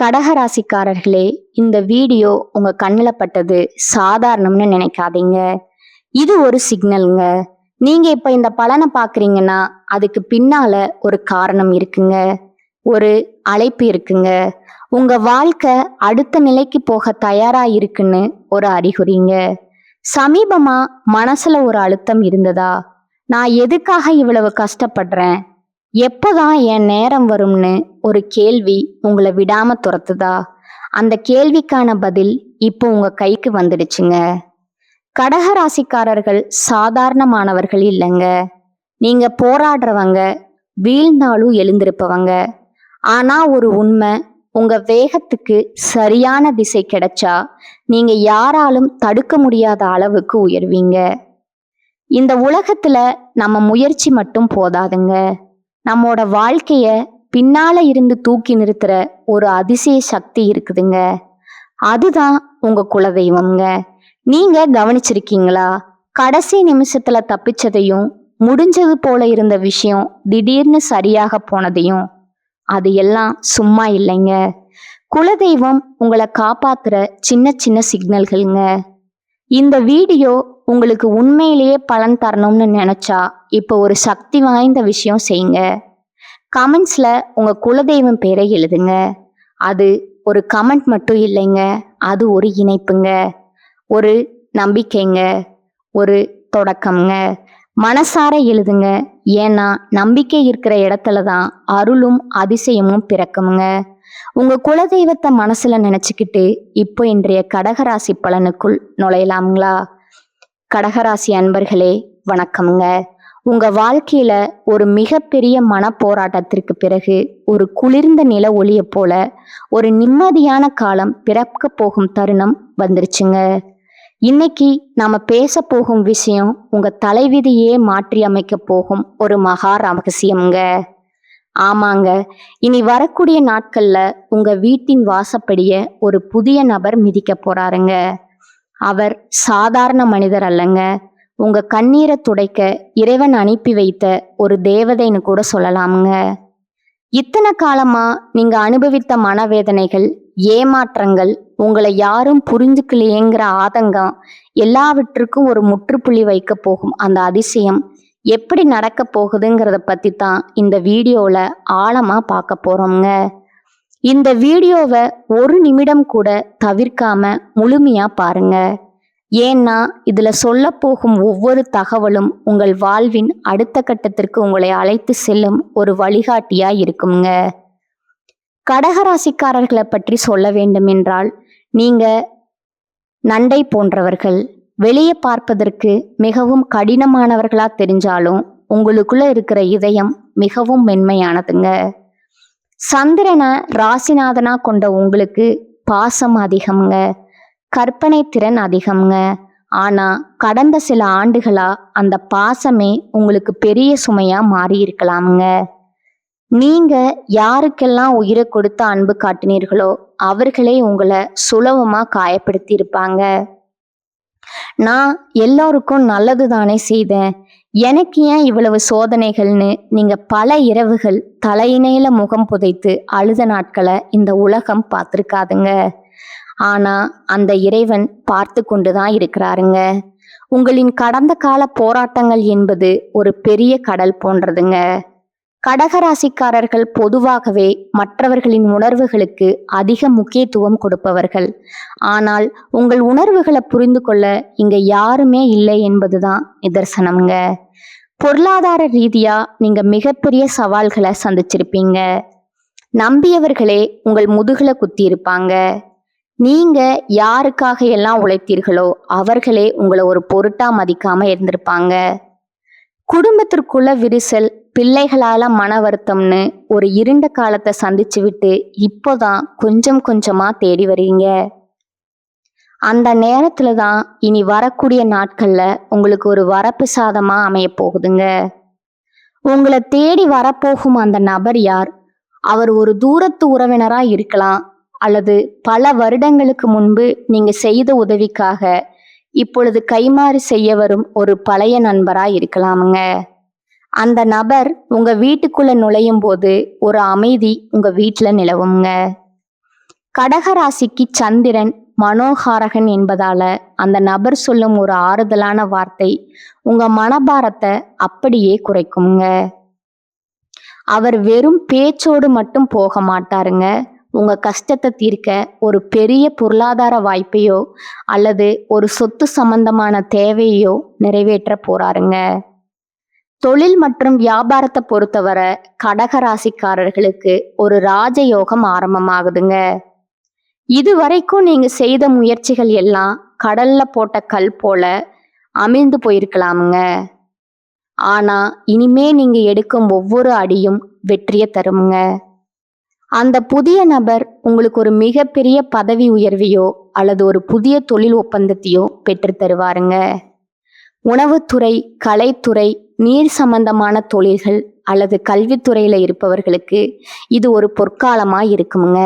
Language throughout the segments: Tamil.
கடகராசிக்காரர்களே, இந்த வீடியோ உங்க கண்ணுல பட்டது சாதாரணம்னு நினைக்காதீங்க. இது ஒரு சிக்னலுங்க. நீங்க இப்ப இந்த பலனை பாக்குறீங்கன்னா அதுக்கு பின்னால ஒரு காரணம் இருக்குங்க. ஒரு அழைப்பு இருக்குங்க. உங்க வாழ்க்கை அடுத்த நிலைக்கு போக தயாரா இருக்குன்னு ஒரு அறிகுறிங்க. சமீபமா மனசுல ஒரு அழுத்தம் இருந்ததா? நான் எதுக்காக இவ்வளவு கஷ்டப்படுறேன்? எப்போதான் என் நேரம் வரும்னு ஒரு கேள்வி உங்களை விடாம துரத்துதா? அந்த கேள்விக்கான பதில் இப்போ உங்க கைக்கு வந்துடுச்சுங்க. கடகராசிக்காரர்கள் சாதாரணமானவர்கள் இல்லைங்க. நீங்க போராடுறவங்க, வீழ்ந்தாலும் எழுந்திருப்பவங்க. ஆனா ஒரு உண்மை, உங்க வேகத்துக்கு சரியான திசை கிடைச்சா நீங்க யாராலும் தடுக்க முடியாத அளவுக்கு உயர்வீங்க. இந்த உலகத்துல நம்ம முயற்சி மட்டும் போதாதுங்க. நம்மோட வாழ்க்கைய பின்னால இருந்து தூக்கி நிறுத்துற ஒரு அதிசய சக்தி இருக்குதுங்க. அதுதான் உங்க குலதெய்வம்ங்க. நீங்க கவனிச்சிருக்கீங்களா? கடைசி நிமிஷத்துல தப்பிச்சதையும், முடிஞ்சது போல இருந்த விஷயம் திடீர்னு சரியாக போனதையும். அது எல்லாம் சும்மா இல்லைங்க. குலதெய்வம் உங்களை காப்பாத்துற சின்ன சின்ன சிக்னல்கள்ங்க. இந்த வீடியோ உங்களுக்கு உண்மையிலேயே பலன் தரணும்னு நினைச்சா இப்போ ஒரு சக்தி வாய்ந்த விஷயம் செய்யுங்க. கமெண்ட்ஸ்ல உங்க குலதெய்வம் பேரை எழுதுங்க. அது ஒரு கமெண்ட் மட்டும் இல்லைங்க, அது ஒரு இணைப்புங்க, ஒரு நம்பிக்கைங்க, ஒரு தொடக்கம்ங்க. மனசார எழுதுங்க. ஏன்னா நம்பிக்கை இருக்கிற இடத்துல தான் அருளும் அதிசயமும் பிறக்குங்க. உங்க குலதெய்வத்தை மனசுல நினைச்சுக்கிட்டு இப்போ இன்றைய கடகராசி பலனுக்குள் நுழையலாம்ங்களா? கடகராசி அன்பர்களே, வணக்கம்ங்க. உங்க வாழ்க்கையில ஒரு மிகப்பெரிய மன போராட்டத்திற்கு பிறகு ஒரு குளிர்ந்த நில ஒளியை போல ஒரு நிம்மதியான காலம் பிறக்க போகும் தருணம் வந்துருச்சுங்க. இன்னைக்கு நாம பேச போகும் விஷயம் உங்க தலைவிதியே மாற்றி அமைக்க போகும் ஒரு மகா ரகசியம்ங்க. ஆமாங்க, இனி வரக்கூடிய நாட்கள்ல உங்க வீட்டின் வாசப்படிய ஒரு புதிய நபர் மிதிக்க போறாருங்க. அவர் சாதாரண மனிதர் அல்லங்க. உங்க கண்ணீரை துடைக்க இறைவன் அனுப்பி வைத்த ஒரு தேவதைன்னு கூட சொல்லலாமுங்க. இத்தனை காலமா நீங்க அனுபவித்த மனவேதனைகள், ஏமாற்றங்கள், உங்களை யாரும் புரிஞ்சுக்கலையேங்கிற ஆதங்கம், எல்லாவற்றுக்கும் ஒரு முற்றுப்புள்ளி வைக்க போகும் அந்த அதிசயம் எப்படி நடக்க போகுதுங்கிறத பத்தி தான் இந்த வீடியோல ஆழமா பார்க்க போறோம்ங்க. இந்த வீடியோவை ஒரு நிமிடம் கூட தவிர்க்காம முழுமையா பாருங்க. ஏன்னா இதுல சொல்ல போகும் ஒவ்வொரு தகவலும் உங்கள் வாழ்வின் அடுத்த கட்டத்திற்கு உங்களை அழைத்து செல்லும் ஒரு வழிகாட்டியா இருக்குங்க. கடகராசிக்காரர்களை பற்றி சொல்ல வேண்டும் என்றால், நீங்க நண்டை போன்றவர்கள். வெளியே பார்ப்பதற்கு மிகவும் கடினமானவர்களா தெரிஞ்சாலும் உங்களுக்குள்ள இருக்கிற இதயம் மிகவும் மென்மையானதுங்க. சந்திரனை ராசிநாதனா கொண்ட உங்களுக்கு பாசம் அதிகம்ங்க, கற்பனை திறன் அதிகம்ங்க. ஆனா கடந்த சில ஆண்டுகளா அந்த பாசமே உங்களுக்கு பெரிய சுமையா மாறி இருக்கலாமுங்க. நீங்க யாருக்கெல்லாம் உயிரை கொடுத்து அன்பு காட்டினீர்களோ அவர்களே உங்களை சுலபமா காயப்படுத்தி இருப்பாங்க. நான் எல்லோருக்கும் நல்லது தானே செய்தேன், எனக்கு ஏன் இவ்வளவு சோதனைகள்னு நீங்க பல இரவுகள் தலையினையில முகம் புதைத்து அழுத நாட்களை இந்த உலகம் பார்த்துருக்காதுங்க. ஆனா அந்த இறைவன் பார்த்து கொண்டுதான் இருக்கிறாருங்க. உங்களின் கடந்த கால போராட்டங்கள் என்பது ஒரு பெரிய கடல் போன்றதுங்க. கடகராசிக்காரர்கள் பொதுவாகவே மற்றவர்களின் உணர்வுகளுக்கு அதிக முக்கியத்துவம் கொடுப்பவர்கள். ஆனால் உங்கள் உணர்வுகளை புரிந்து கொள்ள இங்க யாருமே இல்லை என்பதுதான் நிதர்சனம்ங்க. பொருளாதார ரீதியா நீங்க மிகப்பெரிய சவால்களை சந்திச்சிருப்பீங்க. நம்பியவர்களே உங்கள் முதுகுல குத்தி இருப்பாங்க. நீங்க யாருக்காக எல்லாம் உழைத்தீர்களோ அவர்களே உங்களை ஒரு பொருட்டா மதிக்காம இருந்திருப்பாங்க. குடும்பத்திற்குள்ள விரிசல், பிள்ளைகளால மன வருத்தம்னு ஒரு இருண்ட காலத்தை சந்திச்சு விட்டு இப்போதான் கொஞ்சம் கொஞ்சமா தேடி வரீங்க. அந்த நேரத்துல தான் இனி வரக்கூடிய நாட்கள்ல உங்களுக்கு ஒரு வரப்பு சாதமா அமைய போகுதுங்க. உங்களை தேடி வரப்போகும் அந்த நபர் யார்? அவர் ஒரு தூரத்து உறவினரா இருக்கலாம், அல்லது பல வருடங்களுக்கு முன்பு நீங்க செய்த உதவிக்காக இப்பொழுது கைமாறு செய்ய வரும் ஒரு பழைய நண்பரா இருக்கலாமுங்க. அந்த நபர் உங்க வீட்டுக்குள்ள நுழையும் போது ஒரு அமைதி உங்க வீட்டுல நிலவுங்க. கடகராசிக்கு சந்திரன் மனோகாரகன் என்பதால அந்த நபர் சொல்லும் ஒரு ஆறுதலான வார்த்தை உங்க மனபாரத்தை அப்படியே குறைக்குங்க. அவர் வெறும் பேச்சோடு மட்டும் போக மாட்டாருங்க. உங்க கஷ்டத்தை தீர்க்க ஒரு பெரிய பொருளாதார வாய்ப்பையோ அல்லது ஒரு சொத்து சம்பந்தமான தேவையோ நிறைவேற்ற போறாருங்க. தொழில் மற்றும் வியாபாரத்தை பொறுத்தவரை கடகராசிக்காரர்களுக்கு ஒரு ராஜயோகம் ஆரம்பமாகுதுங்க. இதுவரைக்கும் நீங்க செய்த முயற்சிகள் எல்லாம் கடல்ல போட்ட கல் போல அமிழ்ந்து போயிருக்கலாமுங்க. ஆனா இனிமே நீங்க எடுக்கும் ஒவ்வொரு அடியும் வெற்றியை தருமுங்க. அந்த புதிய நபர் உங்களுக்கு ஒரு மிகப்பெரிய பதவி உயர்வையோ அல்லது ஒரு புதிய தொழில் ஒப்பந்தத்தையோ பெற்று தருவாருங்க. உணவுத்துறை, கலைத்துறை, நீர் சம்பந்தமான தொழில்கள் அல்லது கல்வித்துறையில இருப்பவர்களுக்கு இது ஒரு பொற்காலமா இருக்குமுங்க.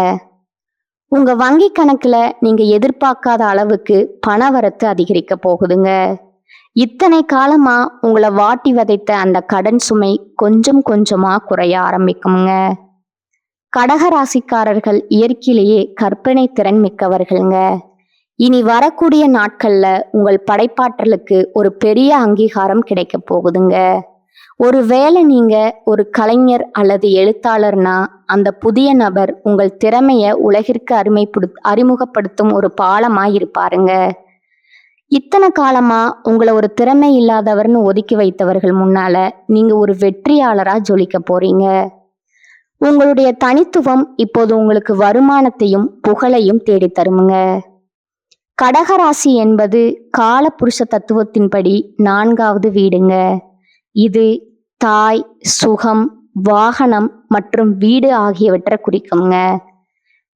உங்க வங்கி கணக்குல நீங்க எதிர்பார்க்காத அளவுக்கு பணவரத்து அதிகரிக்க போகுதுங்க. இத்தனை காலமா உங்களை வாட்டி வதைத்த அந்த கடன் சுமை கொஞ்சம் கொஞ்சமா குறைய ஆரம்பிக்குங்க. கடகராசிக்காரர்கள் இயற்கையிலேயே கற்பனை திறன் மிக்கவர்கள்ங்க. இனி வரக்கூடிய நாட்கள்ல உங்கள் படைப்பாற்றலுக்கு ஒரு பெரிய அங்கீகாரம் கிடைக்க போகுதுங்க. ஒருவேளை நீங்க ஒரு கலைஞர் அல்லது எழுத்தாளர்னா அந்த புதிய நபர் உங்கள் திறமைய உலகிற்கு அறிமுகப்படுத்தும் ஒரு பாலமா இருப்பாருங்க. இத்தனை காலமா உங்களை ஒரு திறமை இல்லாதவர்னு ஒதுக்கி வைத்தவர்கள் முன்னால நீங்க ஒரு வெற்றியாளரா ஜொலிக்க போறீங்க. உங்களுடைய தனித்துவம் இப்போது உங்களுக்கு வருமானத்தையும் புகழையும் தேடி தருமுங்க. கடகராசி என்பது காலபுருஷ தத்துவத்தின்படி 4வது வீடுங்க. இது தாய், சுகம், வாகனம் மற்றும் வீடு ஆகியவற்றை குறிக்குங்க.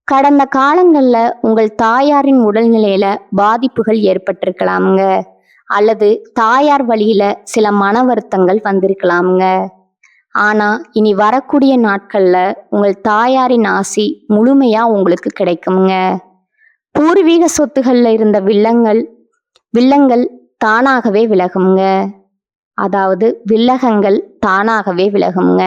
கடந்த காலங்கள்ல உங்கள் தாயாரின் உடல்நிலையில பாதிப்புகள் ஏற்பட்டிருக்கலாமுங்க. அல்லது தாயார் வழியில சில மன வருத்தங்கள் வந்திருக்கலாமுங்க. ஆனா இனி வரக்கூடிய நாட்கள்ல உங்கள் தாயாரின் ஆசி முழுமையா உங்களுக்கு கிடைக்குங்க. பூர்வீக சொத்துகள்ல இருந்த வில்லங்கள் தானாகவே விலகுங்க. அதாவது வில்லகங்கள் தானாகவே விலகுங்க.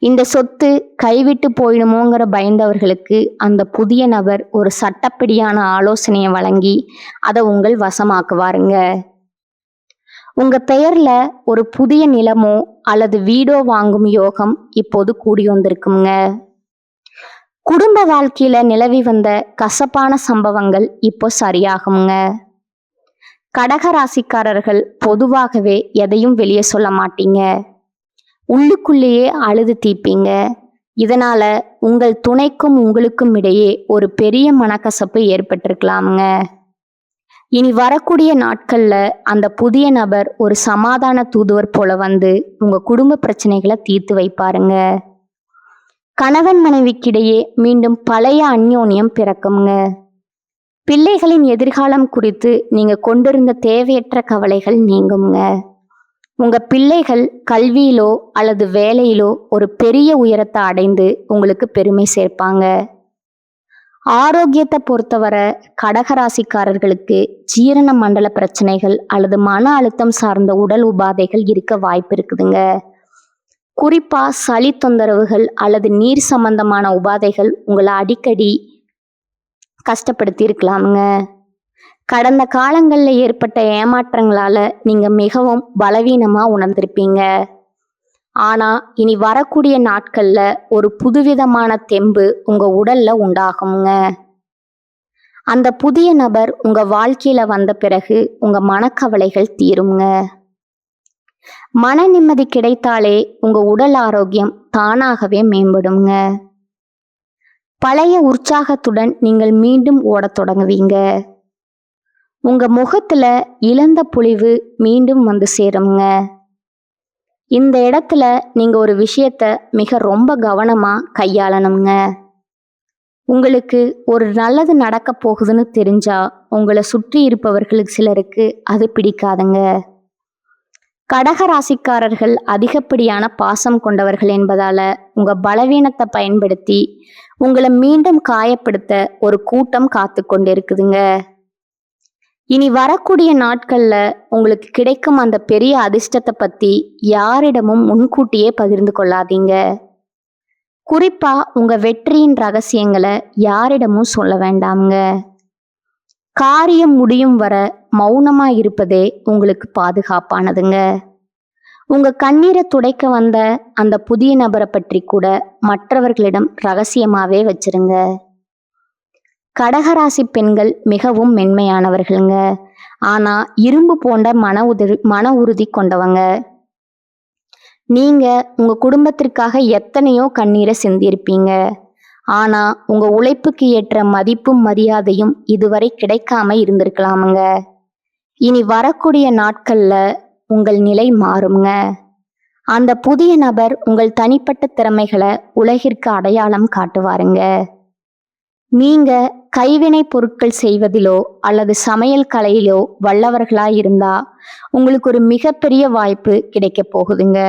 இந்த சொத்து கைவிட்டு போயிடுமோங்கிற பயந்தவர்களுக்கு அந்த புதிய நபர் ஒரு சட்டப்படியான ஆலோசனையை வழங்கி அதை உங்கள் வசமாக்குவாருங்க. உங்க பெயர்ல ஒரு புதிய நிலமோ அல்லது வீடோ வாங்கும் யோகம் இப்போது கூடி வந்திருக்குங்க. குடும்ப வாழ்க்கையில நிலவி வந்த கசப்பான சம்பவங்கள் இப்போ சரியாகுங்க. கடகராசிக்காரர்கள் பொதுவாகவே எதையும் வெளியே சொல்ல மாட்டீங்க. உள்ளுக்குள்ளேயே அழுது தீப்பீங்க. இதனால உங்கள் துணைக்கும் உங்களுக்கும் இடையே ஒரு பெரிய மனக்கசப்பு ஏற்பட்டிருக்கலாமுங்க. இனி வரக்கூடிய நாட்கள்ல அந்த புதிய நபர் ஒரு சமாதான தூதுவர் போல வந்து உங்க குடும்ப பிரச்சனைகளை தீர்த்து வைப்பாருங்க. கணவன் மனைவிக்கிடையே மீண்டும் பழைய அந்யோன்யம் பிறக்குங்க. பிள்ளைகளின் எதிர்காலம் குறித்து நீங்க கொண்டிருந்த தேவையற்ற கவலைகள் நீங்குங்க. உங்க பிள்ளைகள் கல்வியிலோ அல்லது வேலையிலோ ஒரு பெரிய உயரத்தை அடைந்து உங்களுக்கு பெருமை சேர்ப்பாங்க. ஆரோக்கியத்தை பொறுத்தவரை கடகராசிக்காரர்களுக்கு ஜீரண மண்டல பிரச்சனைகள் அல்லது மன அழுத்தம் சார்ந்த உடல் உபாதைகள் இருக்க வாய்ப்பு இருக்குதுங்க. குறிப்பா சளி தொந்தரவுகள் அல்லது நீர் சம்பந்தமான உபாதைகள் உங்களை அடிக்கடி கஷ்டப்படுத்தி இருக்கலாமுங்க. கடந்த காலங்களில் ஏற்பட்ட ஏமாற்றங்களால நீங்க மிகவும் பலவீனமா உணர்ந்திருப்பீங்க. ஆனா இனி வரக்கூடிய நாட்கள்ல ஒரு புதுவிதமான தெம்பு உங்க உடல்ல உண்டாகுங்க. அந்த புதிய நபர் உங்க வாழ்க்கையில வந்த பிறகு உங்க மனக்கவலைகள் தீருங்க. மன நிம்மதி கிடைத்தாலே உங்க உடல் ஆரோக்கியம் தானாகவே மேம்படுங்க. பழைய உற்சாகத்துடன் நீங்கள் மீண்டும் ஓடத் தொடங்குவீங்க. உங்க முகத்துல இழந்த பொலிவு மீண்டும் வந்து சேருங்க. இந்த இடத்துல நீங்க ஒரு விஷயத்த மிக ரொம்ப கவனமா கையாளணுங்க. உங்களுக்கு ஒரு நல்லது நடக்க போகுதுன்னு தெரிஞ்சா உங்களை சுற்றி இருப்பவர்களுக்கு சிலருக்கு அது பிடிக்காதுங்க. கடகராசிக்காரர்கள் அதிகப்படியான பாசம் கொண்டவர்கள் என்பதால உங்க பலவீனத்தை பயன்படுத்தி உங்களை மீண்டும் காயப்படுத்த ஒரு கூட்டம் காத்து கொண்டிருக்குதுங்க. இனி வரக்கூடிய நாட்கள்ல உங்களுக்கு கிடைக்கும் அந்த பெரிய அதிர்ஷ்டத்தை பத்தி யாரிடமும் முன்கூட்டியே பகிர்ந்து கொள்ளாதீங்க. குறிப்பா உங்க வெற்றியின் ரகசியங்களை யாரிடமும் சொல்ல வேண்டாம்ங்க. காரியம் முடியும் வர மௌனமா இருப்பதே உங்களுக்கு பாதுகாப்பானதுங்க. உங்க கண்ணீரை துடைக்க வந்த அந்த புதிய நபரை பற்றி கூட மற்றவர்களிடம் ரகசியமாவே வச்சிருங்க. கடகராசி பெண்கள் மிகவும் மென்மையானவர்களுங்க. ஆனா இரும்பு போன்ற மன உறுதி கொண்டவங்க. நீங்க உங்க குடும்பத்திற்காக எத்தனையோ கண்ணீரை சிந்தியிருப்பீங்க. ஆனா உங்க உழைப்புக்கு ஏற்ற மதிப்பும் மரியாதையும் இதுவரை கிடைக்காம இருந்திருக்கலாமுங்க. இனி வரக்கூடிய நாட்கள்ல உங்கள் நிலை மாறுங்க. அந்த புதிய நபர் உங்கள் தனிப்பட்ட திறமைகளை உலகிற்கு அடையாளம் காட்டுவாருங்க. நீங்க கைவினை பொருட்கள் செய்வதிலோ அல்லது சமையல் கலையிலோ வல்லவர்களா இருந்தா உங்களுக்கு ஒரு மிகப்பெரிய வாய்ப்பு கிடைக்க போகுதுங்க.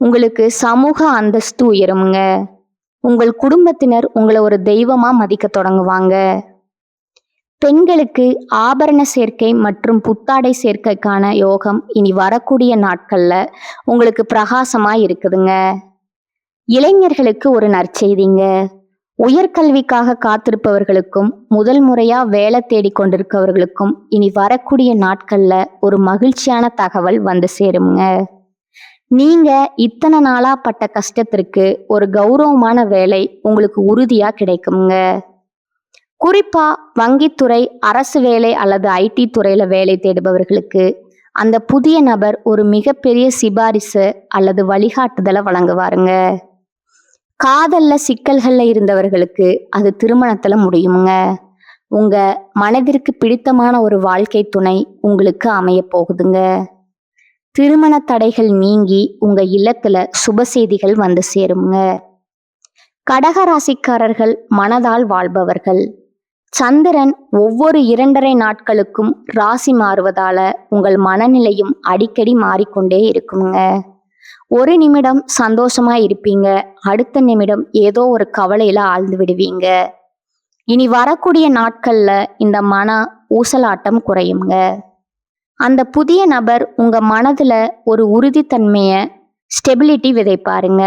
உங்களுக்கு சமூக அந்தஸ்து உயருங்க. உங்கள் குடும்பத்தினர் உங்களை ஒரு தெய்வமா மதிக்க தொடங்குவாங்க. பெண்களுக்கு ஆபரண சேர்க்கை மற்றும் புத்தாடை சேர்க்கைக்கான யோகம் இனி வரக்கூடிய நாட்கள்ல உங்களுக்கு பிரகாசமா இருக்குதுங்க. இளைஞர்களுக்கு ஒரு நற்செய்திங்க. உயர்கல்விக்காக காத்திருப்பவர்களுக்கும் முதல் முறையா வேலை தேடி கொண்டிருப்பவர்களுக்கும் இனி வரக்கூடிய நாட்கள்ல ஒரு மகிழ்ச்சியான தகவல் வந்து சேருங்க. நீங்க இத்தனை நாளா பட்ட கஷ்டத்திற்கு ஒரு கௌரவமான வேலை உங்களுக்கு உறுதியா கிடைக்குங்க. குறிப்பா வங்கித்துறை, அரசு வேலை அல்லது ஐடி துறையில வேலை தேடுபவர்களுக்கு அந்த புதிய நபர் ஒரு மிகப்பெரிய சிபாரிசு அல்லது வழிகாட்டுதலை வழங்குவாருங்க. காதல்ல சிக்கல்கள்ல இருந்தவர்களுக்கு அது திருமணத்துல முடியுங்க. உங்க மனதிற்கு பிடித்தமான ஒரு வாழ்க்கை துணை உங்களுக்கு அமைய போகுதுங்க. திருமண தடைகள் நீங்கி உங்க இல்லத்துல சுப செய்திகள் வந்து சேருங்க. கடகராசிக்காரர்கள் மனதால் வாழ்பவர்கள். சந்திரன் ஒவ்வொரு 2.5 நாட்களுக்கும் ராசி மாறுவதால உங்கள் மனநிலையும் அடிக்கடி மாறிக்கொண்டே இருக்குங்க. ஒரு நிமிடம் சந்தோஷமா இருப்பீங்க, அடுத்த நிமிடம் ஏதோ ஒரு கவலையில ஆழ்ந்து விடுவீங்க. இனி வரக்கூடிய நாட்கள்ல இந்த மன ஊசலாட்டம் குறையுங்க. அந்த புதிய நபர் உங்க மனதுல ஒரு உறுதித்தன்மைய ஸ்டெபிலிட்டி விதைப்பாருங்க.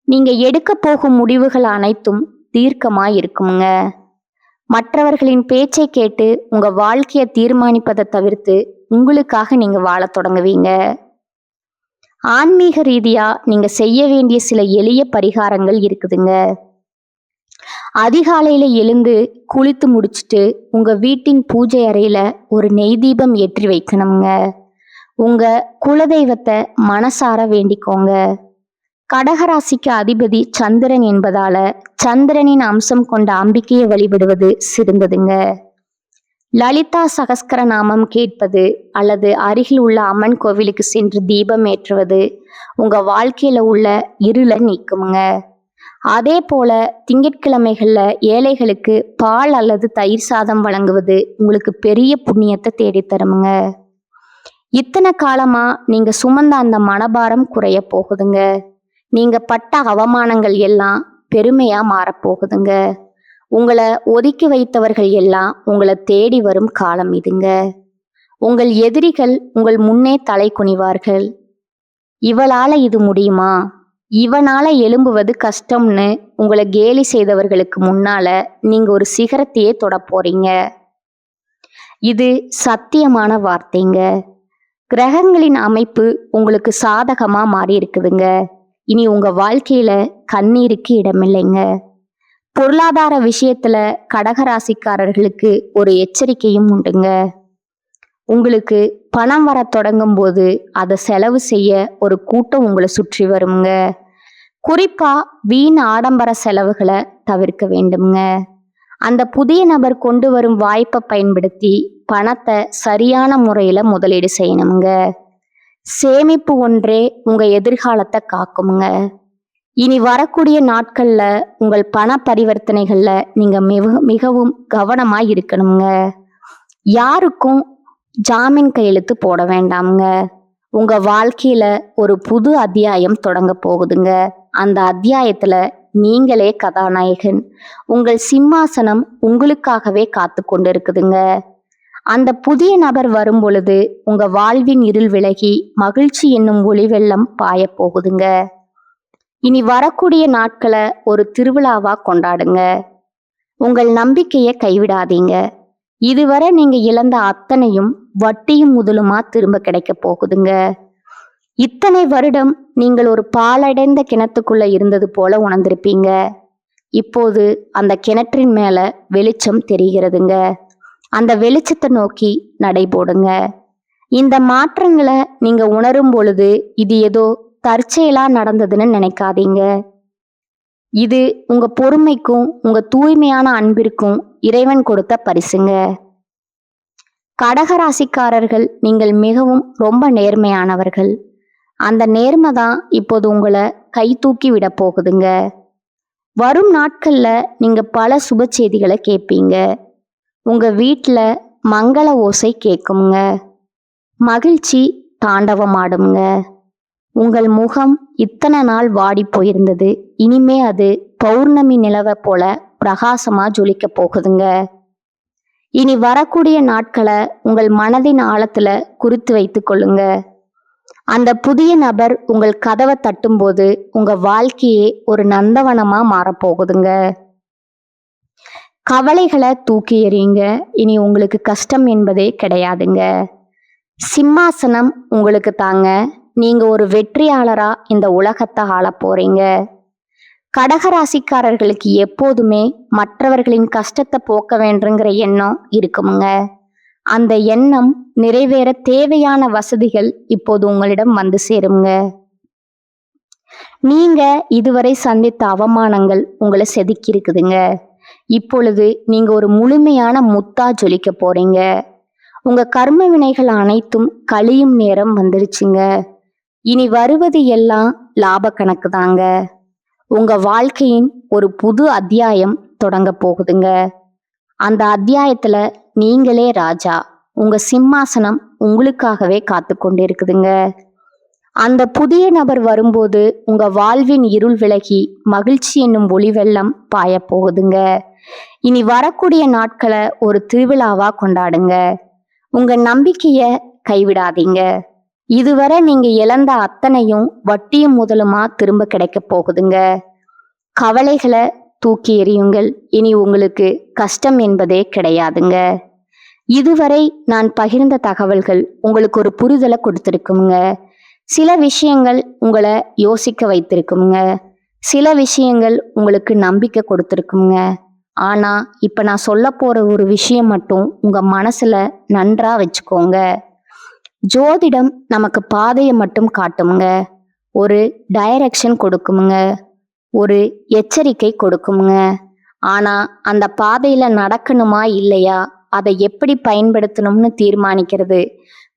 நீங்க எடுக்க போகும் முடிவுகள் அனைத்தும் தீர்க்கமா இருக்குங்க. மற்றவர்களின் பேச்சை கேட்டு உங்க வாழ்க்கையை தீர்மானிப்பதை தவிர்த்து உங்களுக்காக நீங்க வாழத் தொடங்குவீங்க. ஆன்மீக ரீதியா நீங்க செய்ய வேண்டிய சில எளிய பரிகாரங்கள் இருக்குதுங்க. அதிகாலையில எழுந்து குளித்து முடிச்சுட்டு உங்க வீட்டின் பூஜை அறையில ஒரு நெய் தீபம் ஏற்றி வைக்கணுங்க. உங்க குலதெய்வத்தை மனசார வேண்டிக்கோங்க. கடகராசிக்கு அதிபதி சந்திரன் என்பதால சந்திரனின் அம்சம் கொண்ட அம்பிகையை வழிபடுவது சிறந்ததுங்க. லலிதா சகஸ்கர நாமம் கேட்பது அல்லது அருகில் உள்ள அம்மன் கோவிலுக்கு சென்று தீபம் ஏற்றுவது உங்க வாழ்க்கையில உள்ள இருளை நீக்குமுங்க. அதே போல திங்கட்கிழமைகள்ல ஏழைகளுக்கு பால் அல்லது தயிர் சாதம் வழங்குவது உங்களுக்கு பெரிய புண்ணியத்தை தேடித்தருமுங்க. இத்தனை காலமா நீங்க சுமந்த அந்த மனபாரம் குறைய போகுதுங்க. நீங்க பட்ட அவமானங்கள் எல்லாம் பெருமையா மாறப்போகுதுங்க. உங்களை ஒதுக்கி வைத்தவர்கள் எல்லாம் உங்களை தேடி வரும் காலம் இதுங்க. உங்கள் எதிரிகள் உங்கள் முன்னே தலை குனிவார்கள். இவளால இது முடியுமா, இவனால எழும்புவது கஷ்டம்னு உங்களை கேலி செய்தவர்களுக்கு முன்னால நீங்க ஒரு சிகரத்தையே தொட போறீங்க. இது சத்தியமான வார்த்தைங்க. கிரகங்களின் அமைப்பு உங்களுக்கு சாதகமா மாறி இருக்குதுங்க. இனி உங்க வாழ்க்கையில கண்ணீருக்கு இடமில்லைங்க. பொருளாதார விஷயத்துல கடகராசிக்காரர்களுக்கு ஒரு எச்சரிக்கையும் உண்டுங்க. உங்களுக்கு பணம் வர தொடங்கும் போது அதை செலவு செய்ய ஒரு கூட்டம் உங்களை சுற்றி வருங்க. குறிப்பா வீண் ஆடம்பர செலவுகளை தவிர்க்க வேண்டுங்க. அந்த புதிய நபர் கொண்டு வரும் வாய்ப்பை பயன்படுத்தி பணத்தை சரியான முறையில முதலீடு செய்யணுங்க. சேமிப்பு ஒன்றே உங்க எதிர்காலத்தை காக்குமுங்க. இனி வரக்கூடிய நாட்கள்ல உங்கள் பண பரிவர்த்தனைகள்ல நீங்க மிகவும் கவனமா இருக்கணுங்க. யாருக்கும் ஜாமீன் கையெழுத்து போட வேண்டாமுங்க. உங்க வாழ்க்கையில ஒரு புது அத்தியாயம் தொடங்க போகுதுங்க. அந்த அத்தியாயத்துல நீங்களே கதாநாயகன். உங்கள் சிம்மாசனம் உங்களுக்காகவே காத்து கொண்டு இருக்குதுங்க. அந்த புதிய நபர் வரும் பொழுது உங்க வாழ்வின் இருள் விலகி மகிழ்ச்சி என்னும் ஒளி வெள்ளம் பாய போகுதுங்க. இனி வரக்கூடிய நாட்களை ஒரு திருவிழாவா கொண்டாடுங்க. உங்கள் நம்பிக்கையை கைவிடாதீங்க. இதுவரை நீங்க இழந்த அத்தனையும் வட்டியும் முதலுமா திரும்ப கிடைக்க போகுதுங்க. இத்தனை வருடம் நீங்கள் ஒரு பாழடைந்த கிணத்துக்குள்ள இருந்தது போல உணர்ந்திருப்பீங்க. இப்போது அந்த கிணற்றின் மேல வெளிச்சம் தெரிகிறதுங்க. அந்த வெளிச்சத்தை நோக்கி நடைபோடுங்க. இந்த மாற்றங்களை நீங்க உணரும் பொழுது இது ஏதோ தற்செயலா நடந்ததுன்னு நினைக்காதீங்க. இது உங்க பொறுமைக்கும் உங்க தூய்மையான அன்பிற்கும் இறைவன் கொடுத்த பரிசுங்க. கடகராசிக்காரர்கள், நீங்கள் மிகவும் ரொம்ப நேர்மையானவர்கள். அந்த நேர்மை தான் இப்போது உங்களை கை தூக்கி விட போகுதுங்க. வரும் நாட்கள்ல நீங்க பல சுப செய்திகளை கேட்பீங்க. உங்க வீட்டுல மங்கள ஓசை கேட்குங்க. மகிழ்ச்சி தாண்டவமாடுங்க. உங்கள் முகம் இத்தனை நாள் வாடி போயிருந்தது, இனிமே அது பௌர்ணமி நிலவை போல பிரகாசமா ஜொலிக்க போகுதுங்க. இனி வரக்கூடிய நாட்களை உங்கள் மனதின் ஆழத்துல குறித்து வைத்துக் கொள்ளுங்க. அந்த புதிய நபர் உங்கள் கதவை தட்டும்போது உங்க வாழ்க்கையே ஒரு நந்தவனமா மாறப்போகுதுங்க. கவலைகளை தூக்கி எறியுங்க. இனி உங்களுக்கு கஷ்டம் என்பதே கிடையாதுங்க. சிம்மாசனம் உங்களுக்கு தாங்க. நீங்க ஒரு வெற்றியாளரா இந்த உலகத்தை ஆள போறீங்க. கடகராசிக்காரர்களுக்கு எப்போதுமே மற்றவர்களின் கஷ்டத்தை போக்க வேண்டுங்கிற எண்ணம் இருக்குமுங்க. அந்த எண்ணம் நிறைவேற தேவையான வசதிகள் இப்போது உங்களிடம் வந்து சேருங்க. நீங்க இதுவரை சந்தித்த அவமானங்கள் உங்களை செதுக்கி இருக்குதுங்க. இப்பொழுது நீங்க ஒரு முழுமையான முத்தா ஜொலிக்க போறீங்க. உங்க கர்ம வினைகள் அனைத்தும் கழியும் நேரம் வந்துருச்சுங்க. இனி வருவது எல்லாம் லாப கணக்கு தாங்க. உங்க வாழ்க்கையின் ஒரு புது அத்தியாயம் தொடங்க போகுதுங்க. அந்த அத்தியாயத்துல நீங்களே ராஜா. உங்க சிம்மாசனம் உங்களுக்காகவே காத்து கொண்டிருக்குதுங்க. அந்த புதிய நபர் வரும்போது உங்க வாழ்வின் இருள் விலகி மகிழ்ச்சி என்னும் ஒளி வெள்ளம் பாய போகுதுங்க. இனி வரக்கூடிய நாட்களை ஒரு திருவிழாவா கொண்டாடுங்க. உங்க நம்பிக்கைய கைவிடாதீங்க. இதுவரை நீங்க இழந்த அத்தனையும் வட்டியும் முதலுமா திரும்ப கிடைக்க போகுதுங்க. கவலைகளை தூக்கி எறியுங்கள். இனி உங்களுக்கு கஷ்டம் என்பதே கிடையாதுங்க. இதுவரை நான் பகிர்ந்த தகவல்கள் உங்களுக்கு ஒரு புரிதலை கொடுத்திருக்குங்க. சில விஷயங்கள் உங்களை யோசிக்க வைத்திருக்குங்க. சில விஷயங்கள் உங்களுக்கு நம்பிக்கை கொடுத்திருக்குங்க. ஆனா இப்ப நான் சொல்ல போற ஒரு விஷயம் மட்டும் உங்க மனசுல நன்றா வச்சுக்கோங்க. ஜோதிடம் நமக்கு பாதையை மட்டும் காட்டுமுங்க. ஒரு டைரக்ஷன் கொடுக்குமுங்க. ஒரு எச்சரிக்கை கொடுக்குமுங்க. ஆனா அந்த பாதையில நடக்கணுமா இல்லையா, அதை எப்படி பயன்படுத்தணும்னு தீர்மானிக்கிறது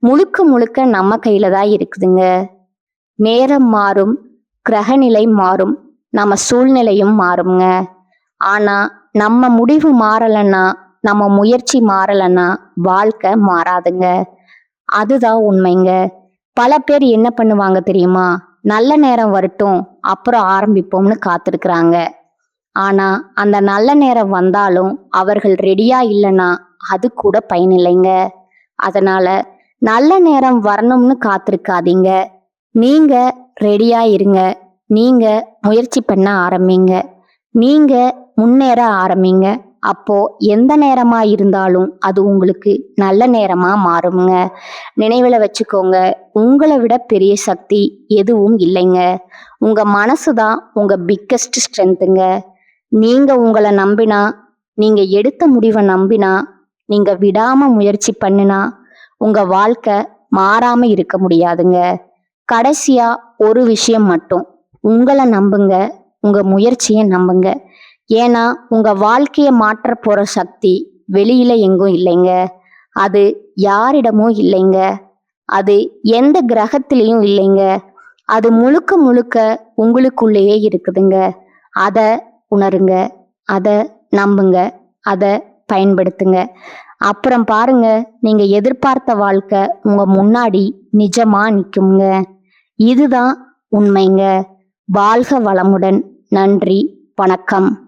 முழுக்க முழுக்க நம்ம கையில தான் இருக்குதுங்க. நேரம் மாறும், கிரகநிலை மாறும், நம்ம சூழ்நிலையும் மாறுங்க. ஆனா நம்ம முடிவு மாறலன்னா, நம்ம முயற்சி மாறலன்னா வாழ்க்கை மாறாதுங்க. அதுதான் உண்மைங்க. பல பேர் என்ன பண்ணுவாங்க தெரியுமா, நல்ல நேரம் வரட்டும் அப்புறம் ஆரம்பிப்போம்னு காத்திருக்கிறாங்க. ஆனா அந்த நல்ல நேரம் வந்தாலும் அவர்கள் ரெடியா இல்லைன்னா அது கூட பயனில்லைங்க. அதனால நல்ல நேரம் வரணும்னு காத்திருக்காதீங்க. நீங்க ரெடியா இருங்க. நீங்க முயற்சி பண்ண ஆரம்பிங்க. நீங்க முன்னேற ஆரம்பிங்க. அப்போ எந்த நேரமா இருந்தாலும் அது உங்களுக்கு நல்ல நேரமா மாறுங்க. நினைவுல வச்சுக்கோங்க, உங்களை விட பெரிய சக்தி எதுவும் இல்லைங்க. உங்க மனசுதான் உங்க பிக்கஸ்ட் ஸ்ட்ரென்த்துங்க. நீங்க உங்களை நம்பினா, நீங்க எடுத்த முடிவை நம்பினா, நீங்க விடாம முயற்சி பண்ணினா உங்க வாழ்க்கை மாறாம இருக்க முடியாதுங்க. கடைசியா ஒரு விஷயம் மட்டும், உங்களை நம்புங்க. உங்க முயற்சியை நம்புங்க. ஏன்னா உங்க வாழ்க்கையை மாற்ற போற சக்தி வெளியில எங்கும் இல்லைங்க. அது யாரிடமும் இல்லைங்க. அது எந்த கிரகத்திலையும் இல்லைங்க. அது முழுக்க முழுக்க உங்களுக்குள்ளேயே இருக்குதுங்க. அதை உணருங்க, அதை நம்புங்க, அதை பயன்படுத்துங்க. அப்புறம் பாருங்க, நீங்க எதிர்பார்த்த வாழ்க்கை உங்க முன்னாடி நிஜமா நிக்குங்க. இதுதான் உண்மைங்க. வாழ்க வளமுடன். நன்றி, வணக்கம்.